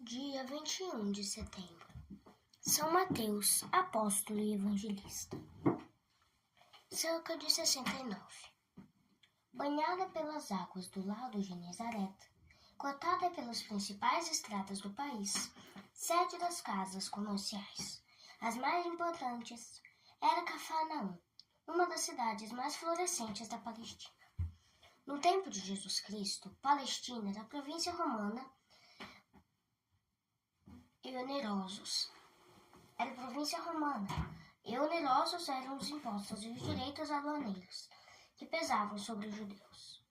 Dia 21 de setembro. São Mateus, apóstolo e evangelista. Cerca de 69. Banhada pelas águas do lago Genesaret, cortada pelas principais estradas do país, sede das casas comerciais, as mais importantes, era Cafarnaum, uma das cidades mais florescentes da Palestina. No tempo de Jesus Cristo, Palestina era a província romana e onerosos. Era província romana, e onerosos eram os impostos e os direitos aduaneiros que pesavam sobre os judeus.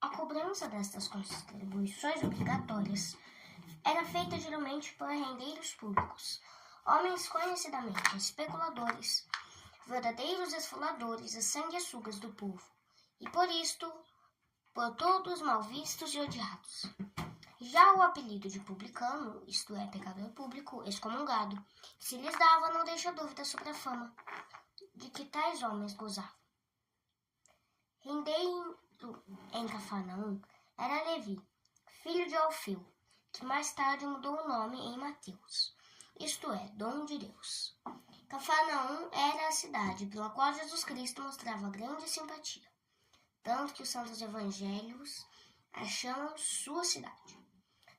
A cobrança destas contribuições obrigatórias era feita geralmente por rendeiros públicos, homens conhecidamente especuladores, verdadeiros esfoladores e sanguessugas do povo, e por isto, por todos mal vistos e odiados. Já o apelido de publicano, isto é, pecador público, excomungado, se lhes dava, não deixa dúvida sobre a fama de que tais homens gozavam. Rendeiro em Cafarnaum era Levi, filho de Alfeu, que mais tarde mudou o nome em Mateus, isto é, dom de Deus. Cafarnaum era a cidade pela qual Jesus Cristo mostrava grande simpatia, tanto que os santos evangelhos a chamam sua cidade.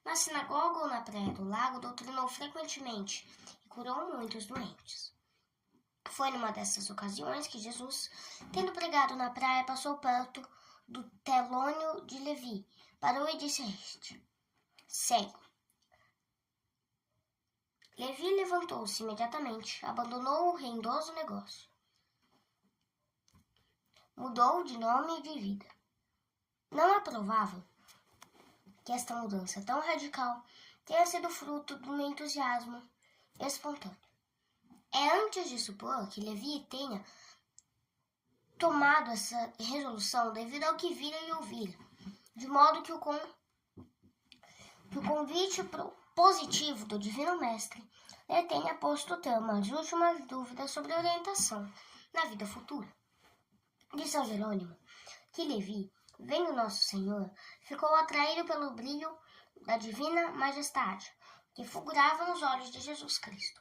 Na sinagoga ou na praia do lago, doutrinou frequentemente e curou muitos doentes. Foi numa dessas ocasiões que Jesus, tendo pregado na praia, passou perto do telônio de Levi, parou e disse a este: segue. Levi levantou-se imediatamente, abandonou o rendoso negócio. Mudou de nome e de vida. Não é provável que esta mudança tão radical tenha sido fruto de um entusiasmo espontâneo. É antes de supor que Levi tenha tomado essa resolução devido ao que vira e ouvira, de modo que o convite positivo do Divino Mestre lhe tenha posto termo às últimas dúvidas sobre a orientação na vida futura. De São Jerônimo, que Levi, vendo Nosso Senhor, ficou atraído pelo brilho da divina majestade, que fulgurava nos olhos de Jesus Cristo.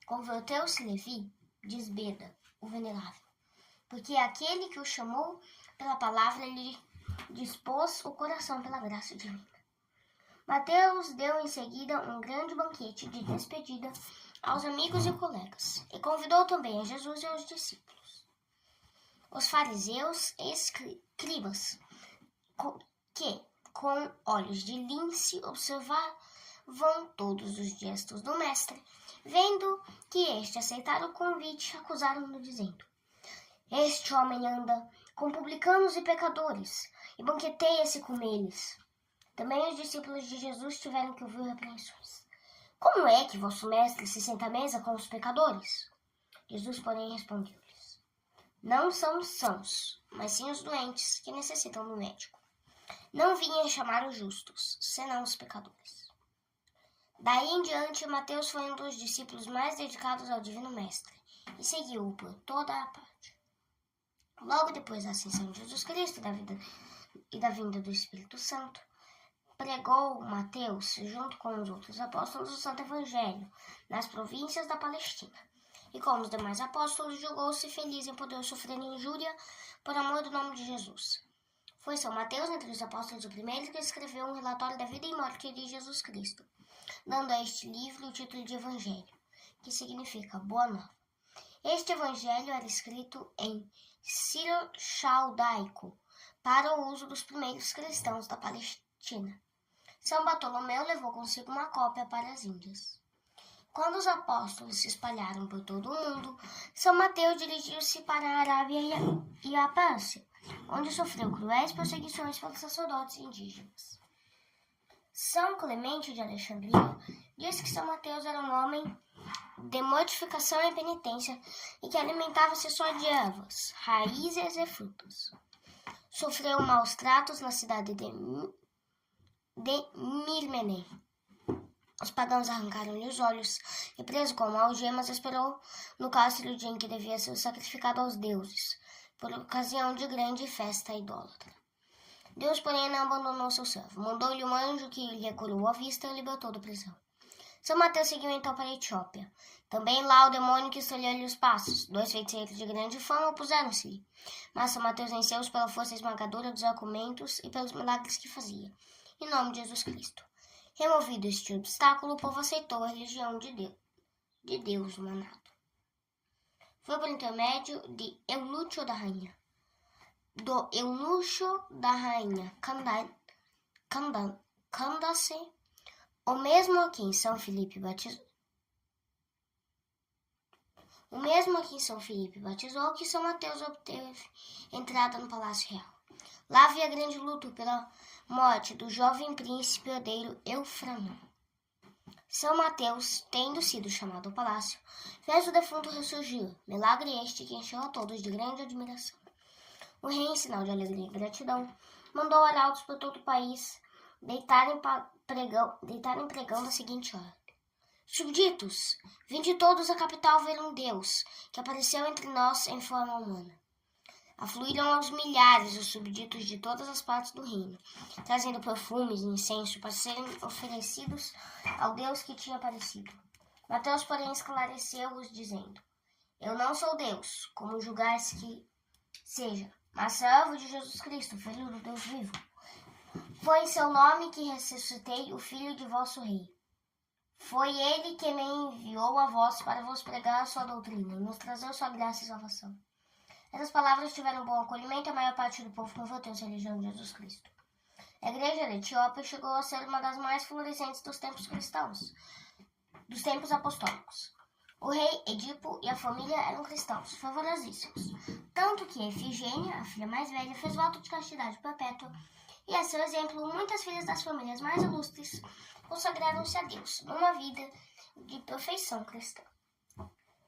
Converteu-se Levi, diz Beda, o venerável, porque aquele que o chamou pela palavra lhe dispôs o coração pela graça divina. Mateus deu em seguida um grande banquete de despedida aos amigos e colegas, e convidou também a Jesus e aos discípulos. Os fariseus e escribas, que, com olhos de lince, observavam todos os gestos do mestre, vendo que este aceitara o convite, acusaram-no, dizendo: este homem anda com publicanos e pecadores, e banqueteia-se com eles. Também os discípulos de Jesus tiveram que ouvir repreensões. Como é que vosso mestre se senta à mesa com os pecadores? Jesus, porém, respondeu-lhes: não são os sãos, mas sim os doentes que necessitam do médico. Não vinha chamar os justos, senão os pecadores. Daí em diante, Mateus foi um dos discípulos mais dedicados ao Divino Mestre e seguiu-o por toda a parte. Logo depois da ascensão de Jesus Cristo e da vinda do Espírito Santo, pregou Mateus, junto com os outros apóstolos, o Santo Evangelho nas províncias da Palestina. E como os demais apóstolos, julgou-se feliz em poder sofrer injúria por amor do nome de Jesus. Foi São Mateus, entre os apóstolos, o primeiro que escreveu um relatório da vida e morte de Jesus Cristo, dando a este livro o título de Evangelho, que significa Boa Nova. Este Evangelho era escrito em sírio-chaldaico para o uso dos primeiros cristãos da Palestina. São Bartolomeu levou consigo uma cópia para as Índias. Quando os apóstolos se espalharam por todo o mundo, São Mateus dirigiu-se para a Arábia e a Pérsia, onde sofreu cruéis perseguições pelos sacerdotes indígenas. São Clemente de Alexandria diz que São Mateus era um homem de mortificação e penitência e que alimentava-se só de ervas, raízes e frutas. Sofreu maus tratos na cidade de Mirmené. Os pagãos arrancaram-lhe os olhos e, preso com algemas, esperou no cárcere o dia em que devia ser sacrificado aos deuses, por ocasião de grande festa idólatra. Deus, porém, não abandonou seu servo. Mandou-lhe um anjo que lhe curou a vista e o libertou da prisão. São Mateus seguiu então para a Etiópia. Também lá o demônio quis tolher-lhe os passos. 2 feiticeiros de grande fama opuseram-se-lhe. Mas São Mateus venceu-os pela força esmagadora dos argumentos e pelos milagres que fazia. Em nome de Jesus Cristo. Removido este obstáculo, o povo aceitou a religião de Deus manado. Foi por intermédio de Eunucho da rainha. Do eunucho da rainha Candace, o mesmo a quem São Filipe batizou, que São Mateus obteve entrada no Palácio Real. Lá havia grande luto pela morte do jovem príncipe herdeiro Eufranão. São Mateus, tendo sido chamado ao palácio, fez o defunto ressurgir, milagre este que encheu a todos de grande admiração. O rei, em sinal de alegria e gratidão, mandou arautos por todo o país deitarem pregão da seguinte ordem: Súbditos, vinde todos à capital ver um Deus, que apareceu entre nós em forma humana. Afluíram aos milhares os súbditos de todas as partes do reino, trazendo perfumes e incenso para serem oferecidos ao Deus que tinha aparecido. Mateus, porém, esclareceu-os, dizendo: Eu não sou Deus, como julgais que seja, mas servo de Jesus Cristo, Filho do Deus vivo. Foi em seu nome que ressuscitei o Filho de vosso Rei. Foi ele que me enviou a vós para vos pregar a sua doutrina e nos trazer sua graça e salvação. Essas palavras tiveram bom acolhimento e a maior parte do povo converteu-se à religião de Jesus Cristo. A igreja da Etiópia chegou a ser uma das mais florescentes dos tempos cristãos, dos tempos apostólicos. O rei Edipo e a família eram cristãos, fervorosíssimos, tanto que Efigênia, a filha mais velha, fez voto de castidade perpétua, e a seu exemplo, muitas filhas das famílias mais ilustres consagraram-se a Deus numa vida de perfeição cristã.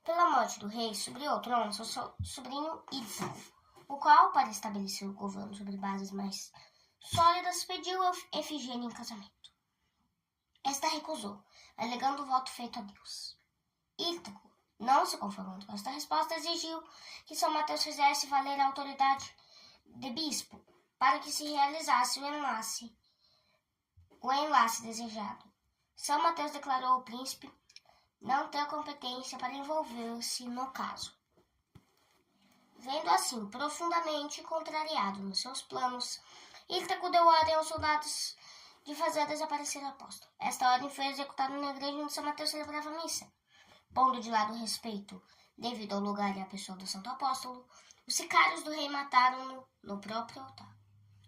Pela morte do rei, subiu ao trono seu sobrinho Ítaco, o qual, para estabelecer o governo sobre bases mais sólidas, pediu a Efigênia em casamento. Esta recusou, alegando o voto feito a Deus. Ítaco, não se conformando com esta resposta, exigiu que São Mateus fizesse valer a autoridade de bispo para que se realizasse o enlace desejado. São Mateus declarou ao príncipe não ter competência para envolver-se no caso. Vendo assim profundamente contrariado nos seus planos, Ítaco deu ordem aos soldados de fazer desaparecer o apóstolo. Esta ordem foi executada na igreja onde São Mateus celebrava a missa. Pondo de lado o respeito devido ao lugar e à pessoa do santo apóstolo, os sicários do rei mataram-no no próprio altar.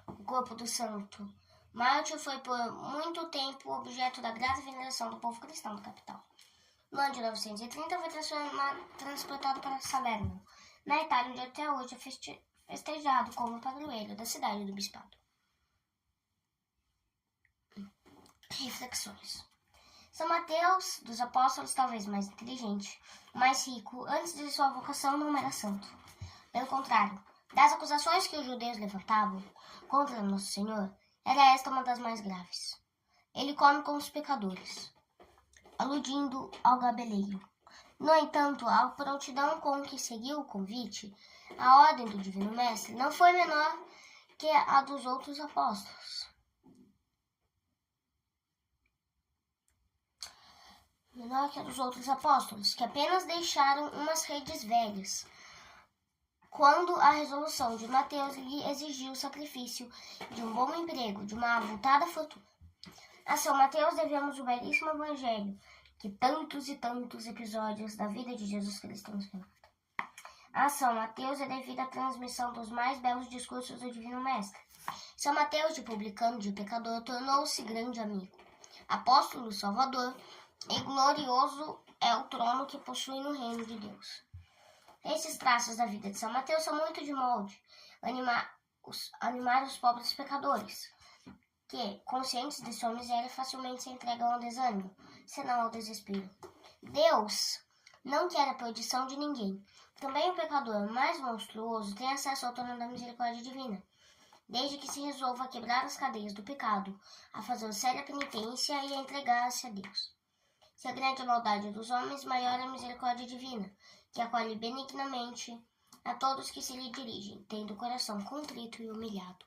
O corpo do santo mártir foi por muito tempo objeto da grata veneração do povo cristão da capital. No ano de 930 foi transportado para Salerno, na Itália, onde até hoje é festejado como padroeiro da cidade do bispado. Reflexões. São Mateus, dos apóstolos, talvez mais inteligente, mais rico, antes de sua vocação não era santo. Pelo contrário, das acusações que os judeus levantavam contra Nosso Senhor, era esta uma das mais graves. Ele come com os pecadores, aludindo ao gabeleiro. No entanto, a prontidão com que seguiu o convite, a ordem do Divino Mestre, não foi menor que a dos outros apóstolos. Que apenas deixaram umas redes velhas, quando a resolução de Mateus lhe exigiu o sacrifício de um bom emprego, de uma avultada fortuna. A São Mateus devemos o belíssimo Evangelho, que tantos e tantos episódios da vida de Jesus Cristo nos relata. A São Mateus é devida a transmissão dos mais belos discursos do Divino Mestre. São Mateus, de publicano, de pecador, tornou-se grande amigo, apóstolo, salvador, e glorioso é o trono que possui no reino de Deus. Esses traços da vida de São Mateus são muito de molde, animar os pobres pecadores, que, conscientes de sua miséria, facilmente se entregam ao desânimo, senão ao desespero. Deus não quer a perdição de ninguém. Também o pecador mais monstruoso tem acesso ao trono da misericórdia divina, desde que se resolva a quebrar as cadeias do pecado, a fazer séria penitência e a entregar-se a Deus. Se a grande maldade dos homens, maior é a misericórdia divina, que acolhe benignamente a todos que se lhe dirigem, tendo o coração contrito e humilhado.